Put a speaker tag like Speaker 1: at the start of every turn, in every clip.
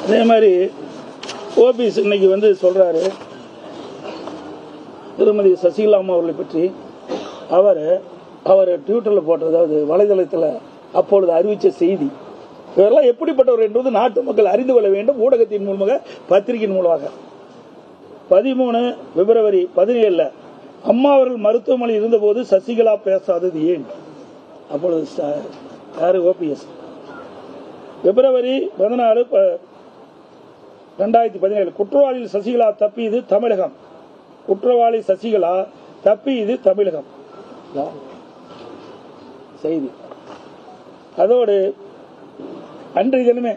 Speaker 1: அதே மாதிரி ஓபிஎஸ் இன்னைக்கு வந்து சொல்றாரு திருமதி சசிகலா அம்மா அவர்களை பற்றி அவர் ட்விட்டரில் போட்ட, அதாவது வலைதளத்தில் அப்பொழுது அறிவித்த செய்தி, இவரெல்லாம் எப்படிப்பட்டவர் என்பது நாட்டு மக்கள் அறிந்து கொள்ள வேண்டும். ஊடகத்தின் மூலமாக, பத்திரிகையின் மூலமாக 13 பிப்ரவரி 17 அம்மா அவர்கள் மருத்துவமனையில் இருந்தபோது சசிகலா பேசாதது ஏன்? அப்பொழுது யாரு? ஓபிஎஸ். பிப்ரவரி 14 2017 குற்றவாளி சசிகலா தப்பியது தமிழகம். குற்றவாளி சசிகலா தப்பியது தமிழகம் செய்தி. அதோடு அன்றைய தினமே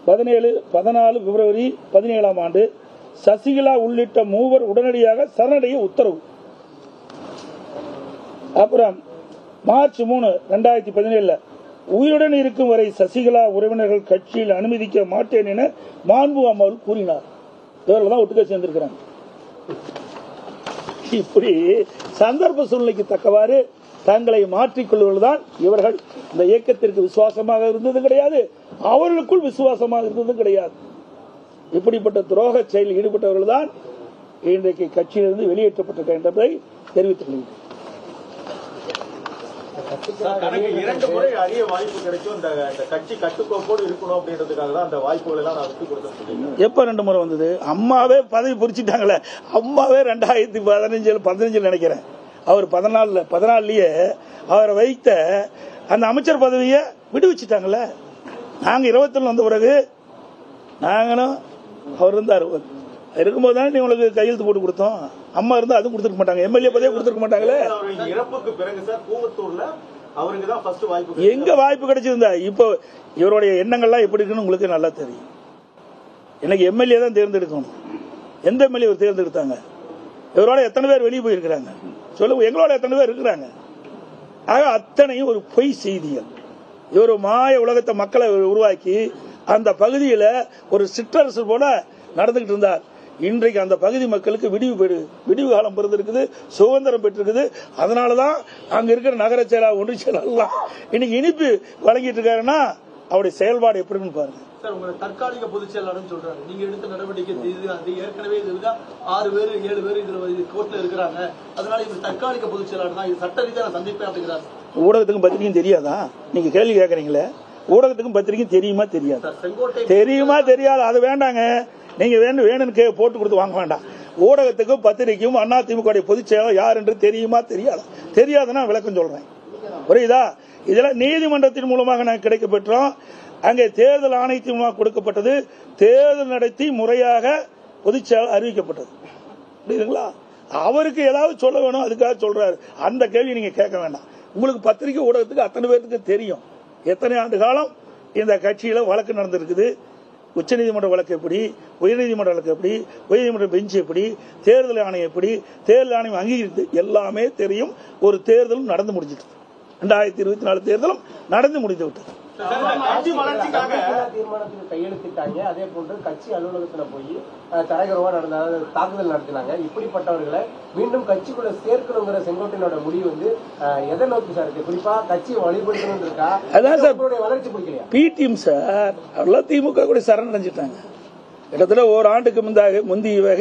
Speaker 1: 14 பிப்ரவரி 17 சசிகலா உள்ளிட்ட 3 உடனடியாக சரணடைய உத்தரவு. அப்புறம் மார்ச் 3 2017 உயிருடன் இருக்கும் வரை சசிகலா உறவினர்கள் கட்சியில் அனுமதிக்க மாட்டேன் என மாண்பு அம்மாள் கூறினார். இவர்கள் தான் ஒட்டுக்க சேர்ந்திருக்கிறாங்க. இப்படி சந்தர்ப்ப சூழ்நிலைக்கு தக்கவாறு தங்களை மாற்றிக்கொள்வதுதான் இவர்கள். இந்த இயக்கத்திற்கு விசுவாசமாக இருந்தது கிடையாது, அவர்களுக்குள் விசுவாசமாக இருந்ததும் கிடையாது. இப்படிப்பட்ட துரோக செயலில் ஈடுபட்டவர்கள் தான் இன்றைக்கு கட்சியிலிருந்து வெளியேற்றப்பட்டிருக்க என்பதை தெரிவித்துக் கொள்கிறேன்.
Speaker 2: தனக்கு 2 முறை அறிய வாய்ப்பு கிடைக்கும். இந்த கட்சி கட்டுக்கோப்போடு இருக்கணும் அப்படின்றதுக்காக தான் அந்த வாய்ப்புகள் எல்லாம் நான் விட்டு கொடுத்தேன்.
Speaker 1: எப்ப 2 முறை வந்தது? அம்மாவே பதவி பொறிச்சிட்டாங்களே. அம்மாவே 2015 நினைக்கிறேன். அவர் 14லயே அவரை வைத்த அந்த அமைச்சர் பதவியை விடுவிச்சுட்டாங்கல்ல. நாங்க 21 வந்த பிறகு நாங்களும் அவர் இருந்தார் இருக்கும்போது தானே உங்களுக்கு கையெழுத்து போட்டு கொடுத்தோம். அம்மா இருந்தா அதுவும் கொடுத்துருக்க மாட்டாங்க, எம்எல்ஏ பதவியே கொடுத்துருக்க மாட்டாங்களே.
Speaker 2: இறப்புக்கு பிறகு சார் கூவத்தூர்ல அவருக்கு தான் ஃபர்ஸ்ட் வாய்ப்பு.
Speaker 1: எங்க வாய்ப்பு கிடைச்சிருந்தா? இப்போ இவருடைய எண்ணங்கள்லாம் எப்படி இருக்குன்னு உங்களுக்கு நல்லா தெரியும். எனக்கு எம்எல்ஏ தான் தேர்ந்தெடுக்கணும். எந்த எம்எல்ஏ தேர்ந்தெடுத்தாங்க? இவரோட எத்தனை பேர் வெளியே போயிருக்கிறாங்க சொல்லுங்க. எங்களோட எத்தனை பேர் இருக்கிறாங்க? ஆக அத்தனையும் ஒரு பொய் செய்திகள். இவர் மாய உலகத்தை மக்களை உருவாக்கி அந்த பகுதியில் ஒரு சிற்றரசு போல நடந்துகிட்டு இருந்தார். இன்றைக்கு அந்த பகுதி மக்களுக்கு விடிவு காலம் பிறந்திருக்குது, சுதந்திரம் பெற்றிருக்குது. அதனாலதான் அங்க இருக்கிற நகர செயலாளர், ஒன்றிய செயலாளர் எல்லாம் இன்னைக்கு இனிப்பு வழங்கிட்டு இருக்காருன்னா அவருடைய செயல்பாடு எப்படின்னு பாருங்க.
Speaker 3: சார், உங்களை தற்காலிக பொதுச் செயலாளர் சொல்றாரு. நீங்க எடுத்த நடவடிக்கை ஏற்கனவே 6 பேர் 7 பேர் இதுல கோர்ட்ல இருக்கிறாங்க. அதனால இது தற்காலிக பொதுச் செயலாளர் தான், இது சட்ட ரீதியான சந்திப்பேன் அப்படிங்கிறார்.
Speaker 1: ஊடகத்துக்கும் பத்திரிகையும் தெரியாதா? நீங்க கேள்வி கேட்கறீங்களே. ஊடகத்துக்கும் பத்திரிகையும் தெரியுமா தெரியாது? தெரியுமா தெரியாது? அது வேண்டாங்க. நீங்க வேணும்னு போட்டு கொடுத்து வாங்க வேண்டாம். ஊடகத்துக்கும் பத்திரிகையும் அதிமுக பொதுச் செயலாளர் யார் என்று தெரியுமா தெரியாதா? தெரியாதுன்னா விளக்கம் சொல்றேன், புரியுதா? இதெல்லாம் நீதிமன்றத்தின் மூலமாக நாங்கள் கிடைக்க பெற்றோம். அங்கே தேர்தல் ஆணையத்தின் மூலமாக கொடுக்கப்பட்டது. தேர்தல் நடத்தி முறையாக பொதுச் செயலாளர் அறிவிக்கப்பட்டது. புரியுதுங்களா? அவருக்கு ஏதாவது சொல்ல வேணும், அதுக்காக சொல்றாரு. அந்த கேள்வி நீங்க கேட்க வேண்டாம். உங்களுக்கு பத்திரிகை ஊடகத்துக்கு அத்தனை பேருக்கு தெரியும் எத்தனை ஆண்டு காலம் இந்த கட்சியில வழக்கு நடந்திருக்குது. உச்சநீதிமன்ற வழக்கு எப்படி, உயர்நீதிமன்ற வழக்கு எப்படி, உயர்நீதிமன்ற பெஞ்ச் எப்படி, தேர்தல் ஆணையம் எப்படி, தேர்தல் ஆணையம் அங்கீகரித்து எல்லாமே தெரியும். ஒரு தேர்தலும் நடந்து முடிஞ்சிட்டு, 2024 தேர்தலும் நடந்து முடிந்து விட்டது.
Speaker 4: தீர்மானத்துக்கு கையெழுத்திட்டாங்க. அதே போன்று கட்சி அலுவலகத்துல போய் தரகரவா தாக்குதல் நடத்தினாங்க. இப்படிப்பட்டவர்களை மீண்டும் கட்சிக்குள்ள சேர்க்கணுங்கிற செங்கோட்டையனோட முடிவு எதை நோக்கி சார் இருக்கு? குறிப்பா கட்சியை வழிபடுத்தணும் இருக்கா?
Speaker 1: அதான் சார்
Speaker 4: வளர்ச்சி பிடிக்கலையா?
Speaker 1: பிடிஎம் சார் அவெல்லாம் திமுக கூட சரணடைஞ்சிட்டாங்க. கிட்டத்தட்ட ஓராண்டுக்கு முந்தைய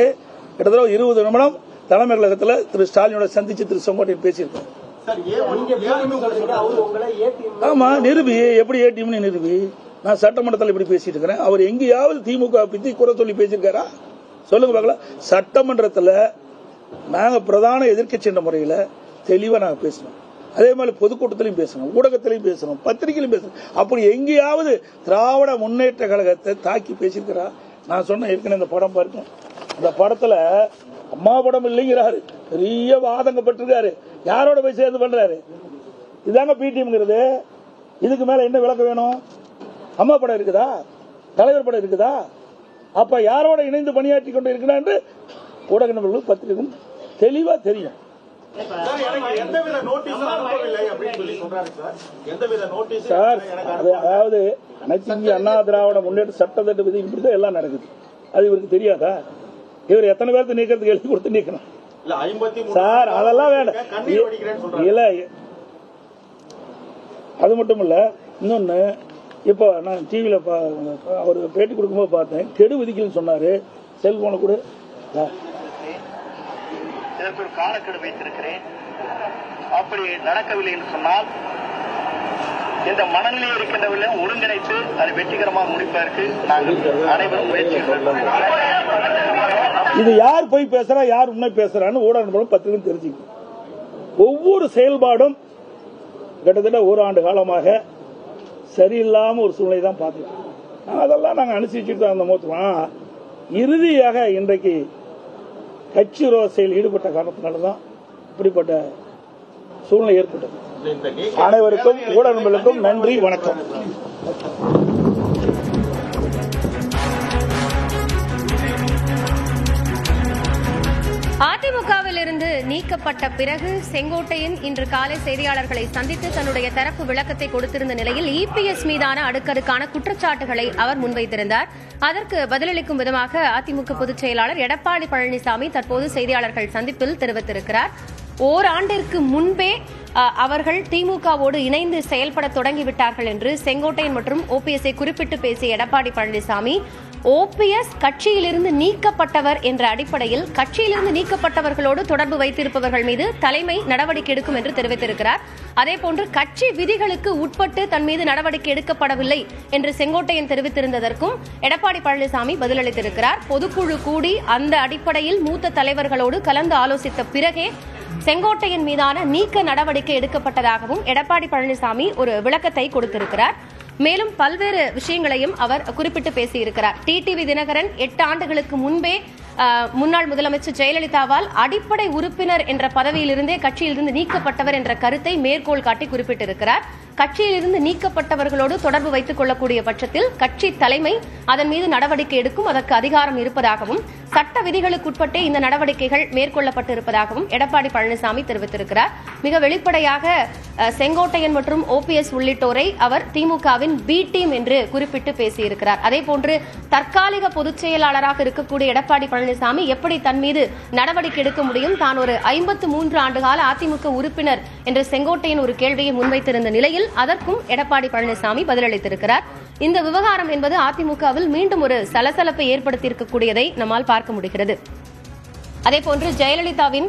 Speaker 1: கிட்டத்தட்ட 20 நிமிடம் தலைமை கழகத்தில் திரு ஸ்டாலினோட சந்திச்சு திரு செங்கோட்டையன் பேசியிருக்காங்க. ஆமா, நிரூபி. எப்படி ஏடிஎம் நிரூபி? நான் சட்டமன்றத்தில் இப்படி பேசிட்டு இருக்கிறேன். அவர் எங்கேயாவது திமுக பத்தி குறை சொல்லி பேசியிருக்காரா? சொல்லுங்க பார்க்கலாம். சட்டமன்றத்தில் நாங்க பிரதான எதிர்க்கட்சி என்ற முறையில் தெளிவா நாங்க பேசணும். அதே மாதிரி பொதுக்கூட்டத்திலையும் பேசணும், ஊடகத்திலையும் பேசணும், பத்திரிகையிலும் பேசணும். அப்படி எங்கேயாவது திராவிட முன்னேற்ற கழகத்தை தாக்கி பேசியிருக்கிறா? நான் சொன்ன ஏற்கனவே இந்த படம் பாருங்க. அந்த படத்துல அம்மா படம் இல்லைங்கிறாரு, பெரிய வாதங்கப்பட்டிருக்காரு. யாரோட போய் சேர்ந்து பண்றாரு? இதாங்க பிடிஎம்ங்கிறது. இதுக்கு மேல என்ன விளக்கம் வேணும்? அம்மா படம் இருக்குதா? தலைவர் படம் இருக்குதா? அப்ப யாரோட இணைந்து பணியாற்றி கொண்டு இருக்கிறார் என்று ஊடக நபர்களும் பத்திரிகைக்கும் தெளிவா தெரியும். சார், அதாவது அனைத்து இந்திய அண்ணா திராவிட முன்னேற்ற சட்டத்திட்ட விதி இப்படிதான் எல்லாம் நடக்குது. அது இவருக்கு தெரியாதா? இவர் எத்தனை பேருக்கு நீக்கிறதுக்கு எழுதி கொடுத்து நீக்கணும் சார்? அதெல்லாம் வேண்டாம். இல்ல, அது மட்டும் இல்ல. இன்னொன்னு, இப்போ நான் டிவியில் அவர் பேட்டி கொடுக்கும்போது பார்த்தேன், கெடு விதிக்கலன்னு சொன்னார். செல்போனை கூட
Speaker 5: இதற்கு ஒரு காலக்கெடு வைத்திருக்கிறேன். அப்படி நடக்கவில்லை என்று சொன்னால் இந்த மனநிலையில் இருக்கின்றவர்களை ஒருங்கிணைத்து அதை வெற்றிகரமாக முடிப்பதற்கு நாங்கள் அனைவரும் முயற்சிக்கிறோம்.
Speaker 1: இது யார் போய் பேசுறா, யார் உண்மை பேசுறான்னு ஊடக நண்பர்களும் பத்திரிகை தெரிஞ்சுக்கணும். ஒவ்வொரு செயல்பாடும் கிட்டத்தட்ட ஓராண்டு காலமாக சரியில்லாம ஒரு சூழ்நிலை தான் பார்த்துட்டு அதெல்லாம் நாங்கள் அனுசரிச்சுட்டு தான் அந்த மோத்துலாம். இறுதியாக இன்றைக்கு கட்சி விரோத செயல் ஈடுபட்ட காரணத்தினால்தான் இப்படிப்பட்ட சூழ்நிலை ஏற்பட்டது. அனைவருக்கும் ஊடக நண்பர்களுக்கும் நன்றி, வணக்கம்.
Speaker 6: அதிமுகவில் இருந்து நீக்கப்பட்ட பிறகு செங்கோட்டையன் இன்று காலை செய்தியாளர்களை சந்தித்து தன்னுடைய தரப்பு விளக்கத்தை கொடுத்திருந்த நிலையில் இபிஎஸ் மீதான அடுக்கடுக்கான குற்றச்சாட்டுகளை அவர் முன்வைத்திருந்தார். அதற்கு பதிலளிக்கும் விதமாக அதிமுக பொதுச் செயலாளர் எடப்பாடி பழனிசாமி தற்போது செய்தியாளர்கள் சந்திப்பில் தெரிவித்திருக்கிறார். ஓராண்டிற்கு முன்பே அவர்கள் திமுகவோடு இணைந்து செயல்பட தொடங்கிவிட்டார்கள் என்று செங்கோட்டையன் மற்றும் ஓபிஎஸ்ஐ குறிப்பிட்டு பேசிய எடப்பாடி பழனிசாமி, ஓபிஎஸ் கட்சியிலிருந்து நீக்கப்பட்டவர் என்ற அடிப்படையில் கட்சியிலிருந்து நீக்கப்பட்டவர்களோடு தொடர்பு வைத்திருப்பவர்கள் மீது தலைமை நடவடிக்கை எடுக்கும் என்று தெரிவித்திருக்கிறார். அதேபோன்று கட்சி விதிகளுக்கு உட்பட்டு தன் மீது நடவடிக்கை எடுக்கப்படவில்லை என்று செங்கோட்டையன் தெரிவித்திருந்ததற்கும் எடப்பாடி பழனிசாமி பதிலளித்திருக்கிறார். பொதுக்குழு கூடி அந்த அடிப்படையில் மூத்த தலைவர்களோடு கலந்து ஆலோசித்த பிறகே செங்கோட்டையன் மீதான நீக்க நடவடிக்கை எடுக்கப்பட்டதாகவும் எடப்பாடி பழனிசாமி ஒரு விளக்கத்தை கொடுத்திருக்கிறார். மேலும் பல்வேறு விஷயங்களையும் அவர் குறிப்பிட்டு பேசியிருக்கிறார். டிடிவி தினகரன் 8 ஆண்டுகளுக்கு முன்பே முன்னாள் முதலமைச்சர் ஜெயலலிதாவால் அடிப்படை உறுப்பினர் என்ற பதவியிலிருந்தே கட்சியிலிருந்து நீக்கப்பட்டவர் என்ற கருத்தை மேற்கோள் காட்டி குறிப்பிட்டிருக்கிறார். கட்சியிலிருந்து நீக்கப்பட்டவர்களோடு தொடர்பு வைத்துக் கொள்ளக்கூடிய பட்சத்தில் கட்சி தலைமை அதன் மீது நடவடிக்கை எடுக்கும், அதற்கு அதிகாரம் இருப்பதாகவும் சட்ட விதிகளுக்குட்பட்டே இந்த நடவடிக்கைகள் மேற்கொள்ளப்பட்டிருப்பதாகவும் எடப்பாடி பழனிசாமி தெரிவித்திருக்கிறார். மிக வெளிப்படையாக செங்கோட்டையன் மற்றும் ஓபிஎஸ் உள்ளிட்டோரை அவர் திமுகவின் பி டீம் என்று குறிப்பிட்டு பேசியிருக்கிறார். அதேபோன்று தற்காலிக பொதுச் செயலாளராக இருக்கக்கூடிய எடப்பாடி பழனிசாமி எப்படி தன் மீது நடவடிக்கை எடுக்க முடியும், தான் ஒரு 53 ஆண்டுகால அதிமுக உறுப்பினர் என்று செங்கோட்டையன் ஒரு கேள்வியை முன்வைத்திருந்த நிலையில் அதற்கும் எடப்பாடி பழனிசாமி பதிலளித்திருக்கிறார். இந்த விவகாரம் என்பது அதிமுகவில் மீண்டும் ஒரு சலசலப்பை ஏற்படுத்தியிருக்கக்கூடியதை நம்மால் பார்க்க முடிகிறது. அதேபோன்று ஜெயலலிதாவின்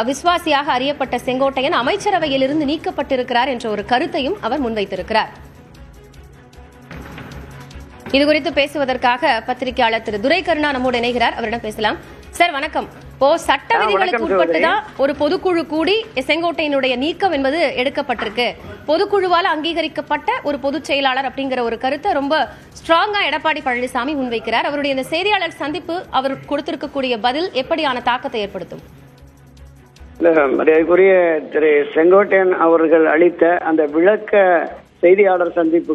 Speaker 6: விசுவாசியாக அறியப்பட்ட செங்கோட்டையன் அமைச்சரவையில் இருந்து நீக்கப்பட்டிருக்கிறார் என்ற ஒரு கருத்தையும் அவர் முன்வைத்திருக்கிறார். இதுகுறித்து பேசுவதற்காக பத்திரிகையாளர் திரு துரை கருணா நம்மோடு இணைகிறார். அவரிடம் பேசலாம். சார் வணக்கம். இப்போ சட்ட விதிகளுக்கு உட்பட்டுதான் ஒரு பொதுக்குழு கூடி செங்கோட்டையனுடைய நீக்கம் என்பது எடுக்கப்பட்டிருக்கு. பொதுக்குழுவால் அங்கீகரிக்கப்பட்ட ஒரு பொதுச் செயலாளர் அப்படிங்கிற ஒரு கருத்தை ரொம்ப ஸ்ட்ராங்கா எடப்பாடி பழனிசாமி முன்வைக்கிறார். அவருடைய இந்த செய்தியாளர் சந்திப்பு அவர் கொடுத்திருக்கக்கூடிய பதில் எப்படியான தாக்கத்தை ஏற்படுத்தும்?
Speaker 7: மரியாதைக்குரிய திரு செங்கோட்டையன் அவர்கள் அளித்த அந்த விளக்க செய்தியாளர் சந்திப்பு